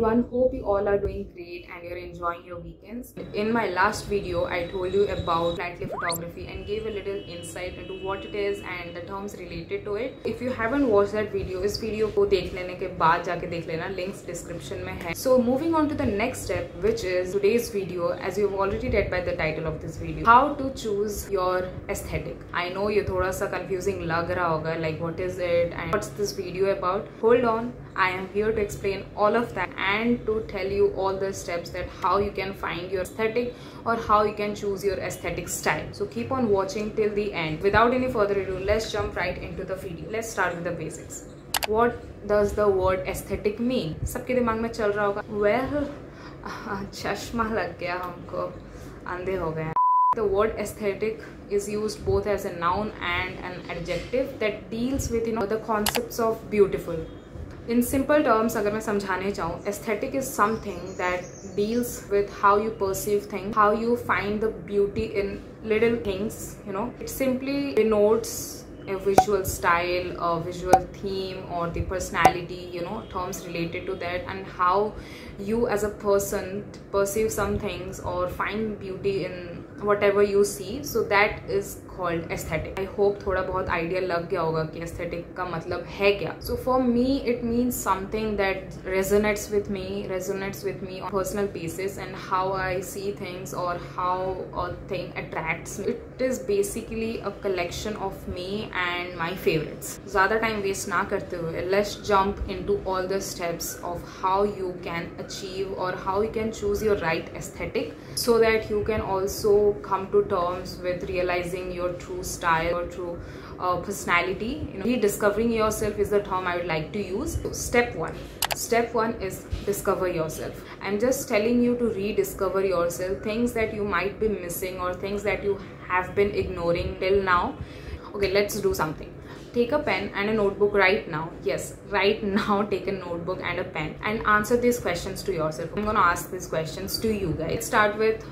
everyone, hope you all are doing great and you're enjoying your weekends. In my last video I told you about flat lay photography and gave a little insight into what it is and the terms related to it. If you haven't watched that video, इस video को देख लेने के बाद जाके देख लेना, links description में है. So moving on to the next step, which is today's video, as you've already read by the title of this video, how to choose your aesthetic. I know ये थोड़ा सा confusing लग रहा होगा, like what is it and what's this video about. Hold on, I am here to explain all of that and to tell you all the steps that how you can find your aesthetic or how you can choose your aesthetic style. So keep on watching till the end. Without any further ado, let's jump right into the video. Let's start with the basics. What does the word aesthetic mean? सबके दिमाग में चल रहा होगा, well, चश्मा लग गया हमको, अंधे हो गए. The word aesthetic is used both as a noun and an adjective that deals with the concepts of beautiful. In simple terms, अगर मैं समझाने चाहूँ, aesthetic is something that deals with how you perceive things, how you find the beauty in little things. It simply denotes a visual style, a visual theme, or the personality, terms related to that, and how you as a person perceive some things or find beauty in whatever you see. So that is called aesthetic. I hope थोड़ा बहुत idea लग गया होगा कि aesthetic का मतलब है क्या. So for me, it means something that resonates with me on personal basis and how I see things or how a thing attracts me. It is basically a collection of me and my favorites. ज़्यादा time waste ना करते हुए, let's jump into all the steps of how you can achieve or how you can choose your right aesthetic so that you can also come to terms with realizing your true style or true personality. Rediscovering yourself is the term I would like to use. So step one is discover yourself. I'm just telling you to rediscover yourself, things that you might be missing or things that you have been ignoring till now. Okay, let's do something. Take a pen and a notebook right now. Yes, right now take a notebook and a pen and answer these questions to yourself. I'm gonna ask these questions to you guys. Let's start with,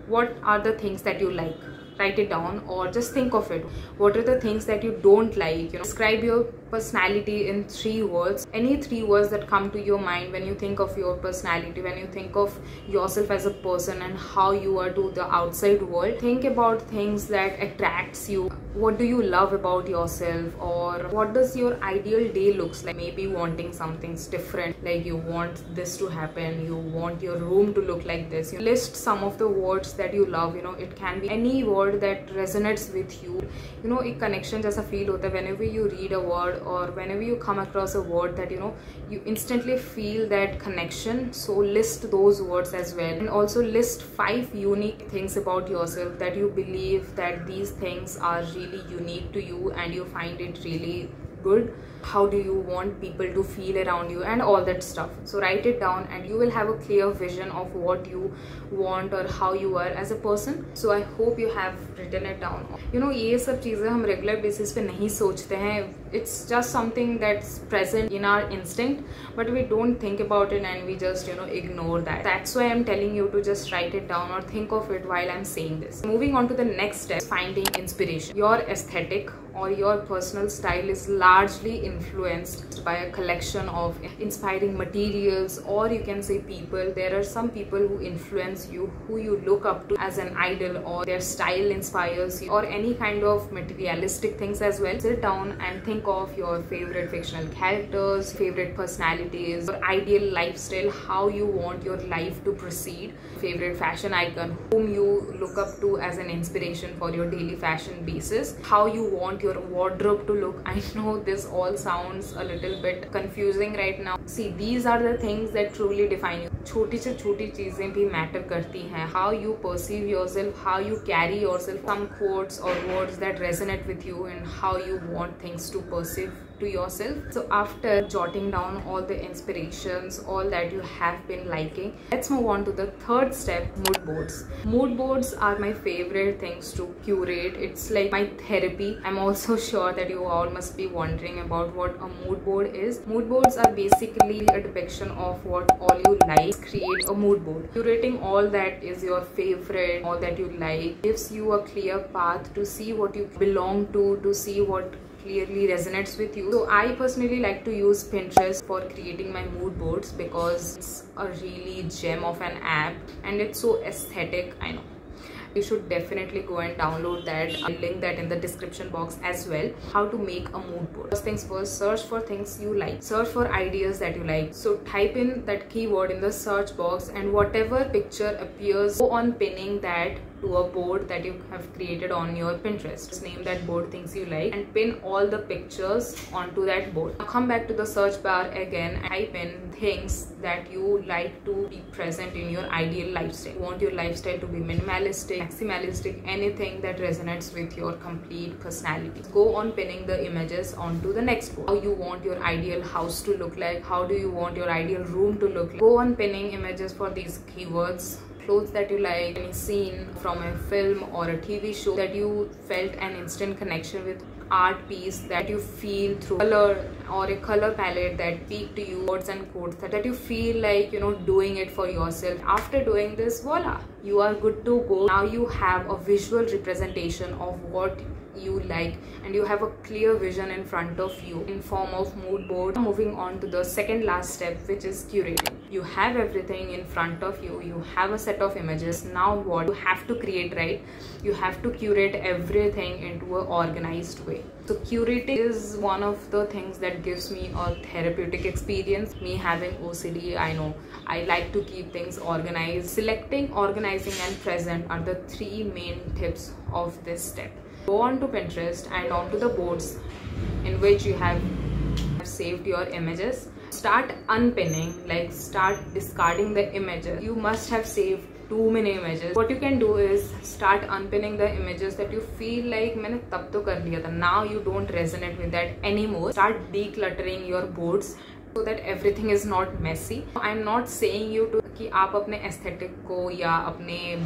what are the things that you like? Write it down or just think of it. What are the things that you don't like? Describe your personality in 3 words. Any 3 words that come to your mind when you think of your personality, when you think of yourself as a person and how you are to the outside world. Think about things that attracts you. What do you love about yourself, or what does your ideal day looks like? Maybe wanting something different, like you want this to happen, you want your room to look like this. List some of the words that you love. It can be any word that resonates with you. एक connection जैसा feel होता है whenever you read a word or whenever you come across a word that you instantly feel that connection. So list those words as well, and also list 5 unique things about yourself that you believe that these things are really unique to you and you find it really good. How do you want people to feel around you and all that stuff. So write it down and you will have a clear vision of what you want or how you are as a person. So I hope you have written it down. ये सब चीज़ें हम regular basis पे नहीं सोचते हैं. It's just something that's present in our instinct, but we don't think about it and we just ignore that. That's why I'm telling you to just write it down or think of it while I'm saying this. Moving on to the next step, finding inspiration. Your aesthetic or your personal style is largely influenced by a collection of inspiring materials, or you can say people. There are some people who influence you, who you look up to as an idol, or their style inspires you, or any kind of materialistic things as well. Sit down and think of your favorite fictional characters, favorite personalities, your ideal lifestyle, how you want your life to proceed, favorite fashion icon, whom you look up to as an inspiration for your daily fashion basis, how you want your wardrobe to look. I know this all sounds a little bit confusing right now. See, these are the things that truly define you. छोटी से छोटी चीजें भी matter करती हैं. How you perceive yourself, how you carry yourself, some quotes or words that resonate with you and how you want things to perceive to yourself. So after jotting down all the inspirations, all that you have been liking, let's move on to the third step, mood boards. Mood boards are my favorite things to curate. It's like my therapy. I'm also sure that you all must be wondering about what a mood board is. Mood boards are basically a depiction of what all you like. Create a mood board. Curating all that is your favorite, all that you like, gives you a clear path to see what you belong to see what clearly resonates with you. So I personally like to use Pinterest for creating my mood boards because it's a really gem of an app and it's so aesthetic. I know you should definitely go and download that. I'll link that in the description box as well. How to make a mood board. First things first, search for things you like, search for ideas that you like. So type in that keyword in the search box and whatever picture appears, go on pinning that to a board that you have created on your Pinterest. Just name that board things you like and pin all the pictures onto that board. Now come back to the search bar again and type in things that you like to be present in your ideal lifestyle. You want your lifestyle to be minimalistic, maximalistic, anything that resonates with your complete personality. Go on pinning the images onto the next board. How you want your ideal house to look like, how do you want your ideal room to look like. Go on pinning images for these keywords. Clothes that you like, any scene from a film or a TV show that you felt an instant connection with, art piece that you feel through color or a color palette that speak to you, words and quotes that you feel like, you know, doing it for yourself. After doing this, voila, you are good to go. Now you have a visual representation of what you like and you have a clear vision in front of you in form of mood board. Moving on to the second last step, which is curating. You have everything in front of you, you have a set of images. Now what you have to create, right? You have to curate everything into an organized way. So curating is one of the things that gives me a therapeutic experience. Me having OCD, I know I like to keep things organized. Selecting, organizing and present are the three main tips of this step. Go on to Pinterest and onto the boards in which you have saved your images. Start unpinning, like start discarding the images. You must have saved too many images. What you can do is start unpinning the images that you feel like मैंने तब तो कर लिया था. Now you don't resonate with that anymore. Start decluttering your boards so that everything is not messy. I'm not saying you to कि आप अपने aesthetic को या अपने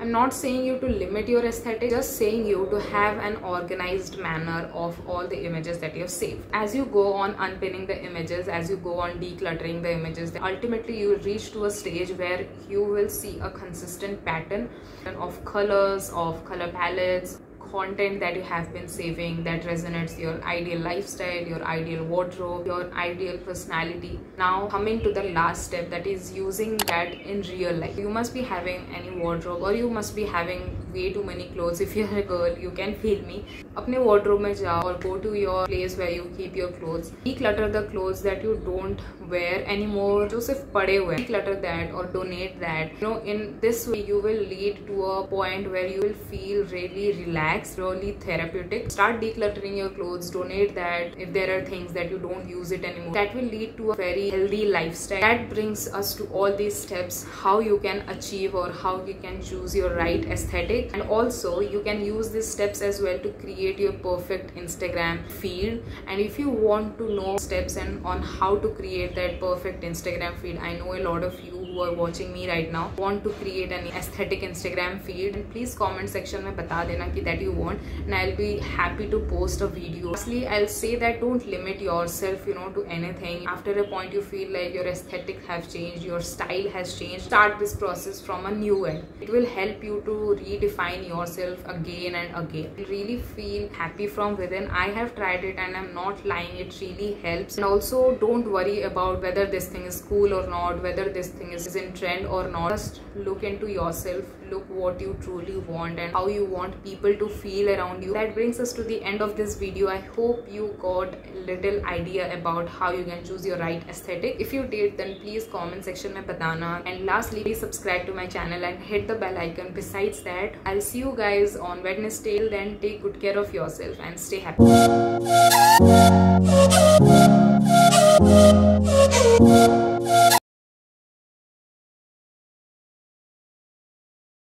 I'm not saying you to limit your aesthetic, just saying you to have an organized manner of all the images that you have saved. As you go on unpinning the images, as you go on decluttering the images, ultimately you will reach to a stage where you will see a consistent pattern of colors, of color palettes, content that you have been saving that resonates your ideal lifestyle, your ideal wardrobe, your ideal personality. Now coming to the last step, that is using that in real life. You must be having any wardrobe or you must be having way too many clothes. If you're a girl, you can feel me. अपने wardrobe में जाओ or go to your place where you keep your clothes. Declutter the clothes that you don't wear anymore, जो सिर्फ पड़े हुए. Declutter that or donate that. You know, in this way you will lead to a point where you will feel really relaxed, really therapeutic. Start decluttering your clothes, donate that if there are things that you don't use it anymore. That will lead to a very healthy lifestyle. That brings us to all these steps, how you can achieve or how you can choose your right aesthetic. And also you can use these steps as well to create your perfect Instagram feed. And if you want to know steps and on how to create that perfect Instagram feed, I know a lot of you who are watching me right now want to create an aesthetic Instagram feed, and please comment section में बता देना कि that you want, and I'll be happy to post a video. Lastly, I'll say that don't limit yourself, you know, to anything. After a point you feel like your aesthetic have changed, your style has changed, start this process from a new end. It will help you to redefine yourself again and again. You really feel happy from within. I have tried it and I'm not lying, it really helps. And also don't worry about whether this thing is cool or not, whether this thing is in trend or not. Just look into yourself, look what you truly want and how you want people to feel around you. That brings us to the end of this video. I hope you got a little idea about how you can choose your right aesthetic. If you did, then please comment section mein batana. And lastly, please subscribe to my channel and hit the bell icon. Besides that, I'll see you guys on Wednesday. Till then, take good care of yourself and stay happy.